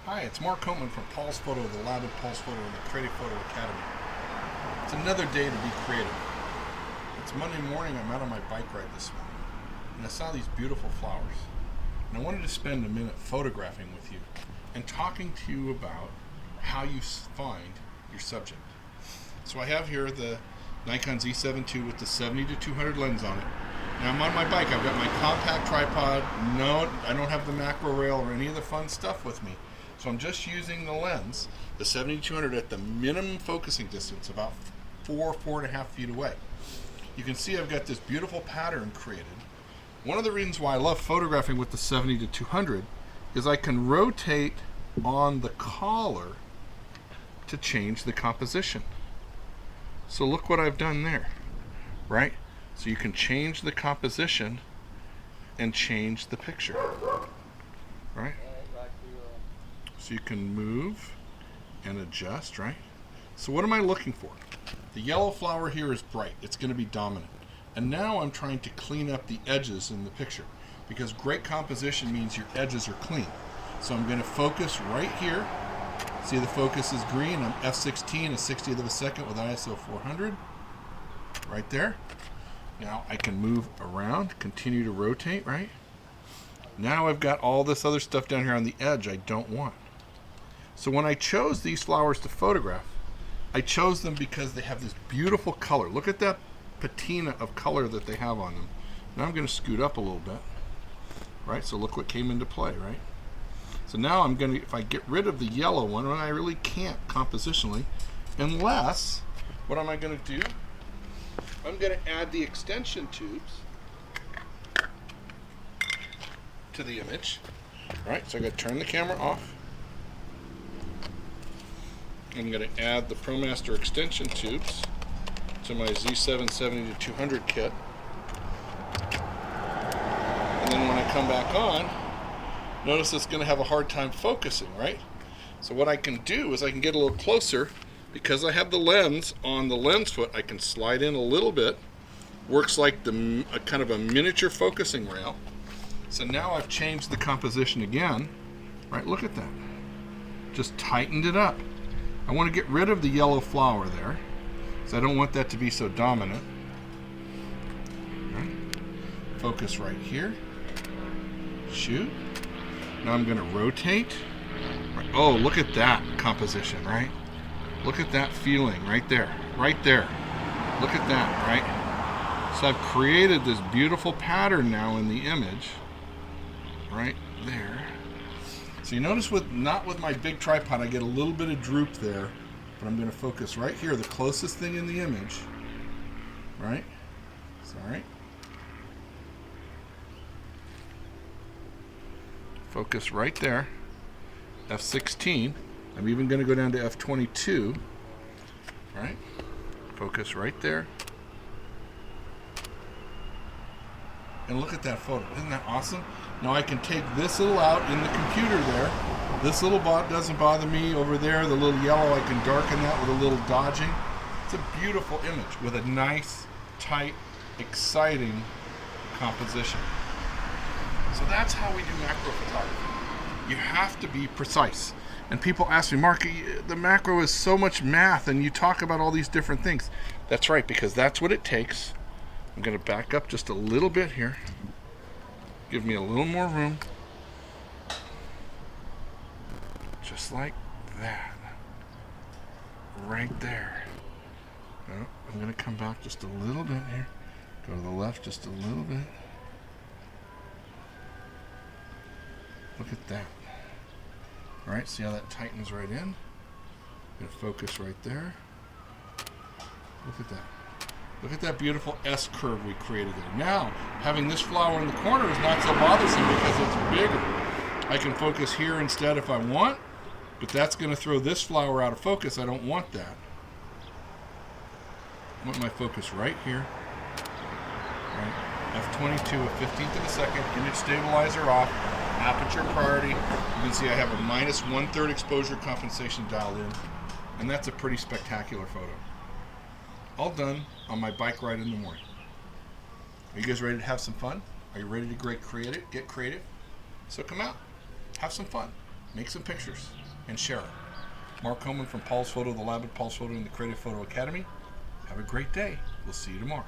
Hi, it's Mark Coleman from Paul's Photo, the lab at Paul's Photo and the Creative Photo Academy. It's another day to be creative. It's Monday morning, I'm out on my bike ride this morning, and I saw these beautiful flowers. And I wanted to spend a minute photographing with you and talking to you about how you find your subject. So I have here the Nikon Z7 II with the 70-200 lens on it. Now I'm on my bike, I've got my compact tripod. No, I don't have the macro rail or any of the fun stuff with me. So I'm just using the lens, the 70-200 at the minimum focusing distance, about 4.5 feet away. You can see I've got this beautiful pattern created. One of the reasons why I love photographing with the 70-200 is I can rotate on the collar to change the composition. So look what I've done there, right? So you can change the composition and change the picture, right? So you can move and adjust, right? So what am I looking for? The yellow flower here is bright. It's going to be dominant. And now I'm trying to clean up the edges in the picture, because great composition means your edges are clean. So I'm going to focus right here. See, the focus is green. I'm f16, a 60th of a second with ISO 400. Right there. Now I can move around, continue to rotate, right? Now I've got all this other stuff down here on the edge I don't want. So when I chose these flowers to photograph, I chose them because they have this beautiful color. Look at that patina of color that they have on them. Now I'm going to scoot up a little bit, right? So look what came into play, right? So now I'm going to, if I get rid of the yellow one, and I really can't compositionally, unless, what am I going to do? I'm going to add the extension tubes to the image, right? So I'm going to turn the camera off. I'm going to add the ProMaster extension tubes to my Z7 70-200 kit. And then when I come back on, notice it's going to have a hard time focusing, right? So what I can do is I can get a little closer. Because I have the lens on the lens foot, I can slide in a little bit. Works like a kind of a miniature focusing rail. So now I've changed the composition again. Right, look at that. Just tightened it up. I want to get rid of the yellow flower there, so I don't want that to be so dominant. Right. Focus right here. Shoot. Now I'm going to rotate. Right. Oh, look at that composition, right? Look at that feeling right there. Right there. Look at that, right? So I've created this beautiful pattern now in the image. Right there. So you notice not with my big tripod, I get a little bit of droop there, but I'm going to focus right here, the closest thing in the image, right? Sorry. Focus right there, f16. I'm even going to go down to f22, right? Focus right there. And look at that photo. Isn't that awesome? Now I can take this little out in the computer there. This little doesn't bother me over there. The little yellow, I can darken that with a little dodging. It's a beautiful image with a nice, tight, exciting composition. So that's how we do macro photography. You have to be precise. And people ask me, Mark, the macro is so much math and you talk about all these different things. That's right, because that's what it takes. I'm going to back up just a little bit here. Give me a little more room. Just like that. Right there. Oh, I'm going to come back just a little bit here. Go to the left just a little bit. Look at that. All right, see how that tightens right in? I'm going to focus right there. Look at that. Look at that beautiful S curve we created there. Now, having this flower in the corner is not so bothersome because it's bigger. I can focus here instead if I want, but that's going to throw this flower out of focus. I don't want that. I want my focus right here. Right. F22, a 15th of a second, image stabilizer off, aperture priority. You can see I have a minus 1/3 exposure compensation dialed in, and that's a pretty spectacular photo. All done on my bike ride in the morning. Are you guys ready to have some fun? Are you ready to get creative? So come out, have some fun. make some pictures, and share them. Mark Homan from Paul's Photo, the lab at Paul's Photo and the Creative Photo Academy. Have a great day. We'll see you tomorrow.